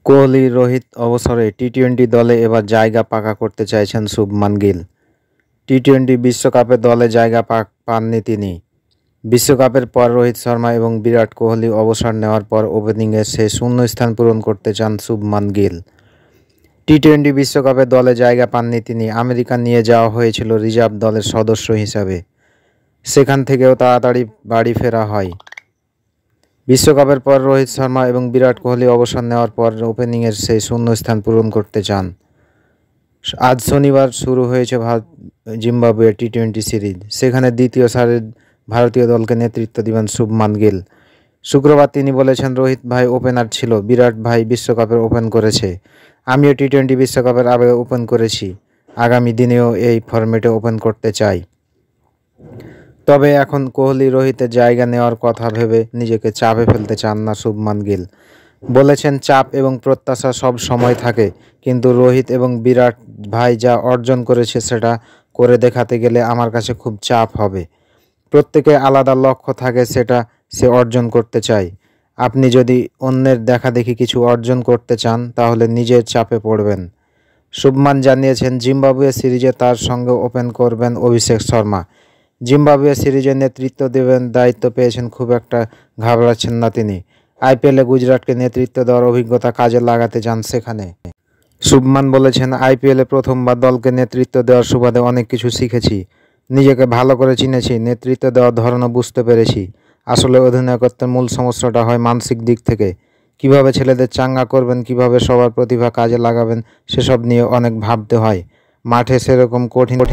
কোহলি রোহিত অবসরে টি-টোয়েন্টি দলে এবার জায়গা পাকা করতে চাইছেন শুভমান গিল। টি-টোয়েন্টি বিশ্বকাপে দলে জায়গা পাননি তিনি। বিশ্বকাপের পর রোহিত শর্মা এবং বিরাট কোহলি অবসর নেওয়ার পর ওপেনিংয়ে সেই শূন্যস্থান পূরণ করতে চান শুভমান গিল। টি-টোয়েন্টি বিশ্বকাপে দলে জায়গা পাননি তিনি। আমেরিকা নিয়ে যাওয়া হয়েছিল রিজার্ভ দলের সদস্য হিসাবে, সেখান থেকেও তাড়াতাড়ি বাড়ি ফেরা হয়। বিশ্বকাপের পর রোহিত শর্মা এবং বিরাট কোহলি অবসর নেওয়ার পর ওপেনিংয়ের সেই শূন্যস্থান পূরণ করতে চান। আজ শনিবার শুরু হয়েছে জিম্বাবুয়ে টি-টোয়েন্টি সিরিজ। সেখানে দ্বিতীয় সারির ভারতীয় দলকে নেতৃত্ব দিবেন শুভমান গিল। শুক্রবার তিনি বলেছেন, রোহিত ভাই ওপেনার ছিল, বিরাট ভাই বিশ্বকাপের ওপেন করেছে, আমিও টি-টোয়েন্টি বিশ্বকাপের আগে ওপেন করেছি, আগামী দিনেও এই ফরম্যাটে ওপেন করতে চাই। তবে এখন কোহলি রোহিতের জায়গা নেওয়ার কথা ভেবে নিজেকে চাপে ফেলতে চান না শুভমান গিল। বলেছেন, চাপ এবং প্রত্যাশা সব সময় থাকে, কিন্তু রোহিত এবং বিরাট ভাই যা অর্জন করেছে সেটা করে দেখাতে গেলে আমার কাছে খুব চাপ হবে। প্রত্যেকের আলাদা লক্ষ্য থাকে, সেটা সে অর্জন করতে চায়। আপনি যদি অন্যের দেখাদেখি কিছু অর্জন করতে চান তাহলে নিজের চাপে পড়বেন। শুভমান জানিয়েছেন, জিম্বাবুয়ে সিরিজে তার সঙ্গে ওপেন করবেন অভিষেক শর্মা। জিম্বাবুয়ে সিরিজের নেতৃত্ব দেবেন দায়িত্ব পেয়েছেন, খুব একটা ঘাবড়াচ্ছেন না তিনি। আইপিএলে গুজরাটকে নেতৃত্ব দেওয়ার অভিজ্ঞতা কাজে লাগাতে যান সেখানে। শুভমান বলেছেন, আইপিএলে প্রথমবার দলকে নেতৃত্ব দেওয়ার সুবাদে অনেক কিছু শিখেছি, নিজেকে ভালো করে চিনেছি, নেতৃত্ব দেওয়ার ধরনও বুঝতে পেরেছি। আসলে অধিনায়কত্বের মূল সমস্যাটা হয় মানসিক দিক থেকে। কিভাবে ছেলেদের চাঙ্গা করবেন, কিভাবে সবার প্রতিভা কাজে লাগাবেন, সেসব নিয়ে অনেক ভাবতে হয়। মাঠে সেরকম কঠিন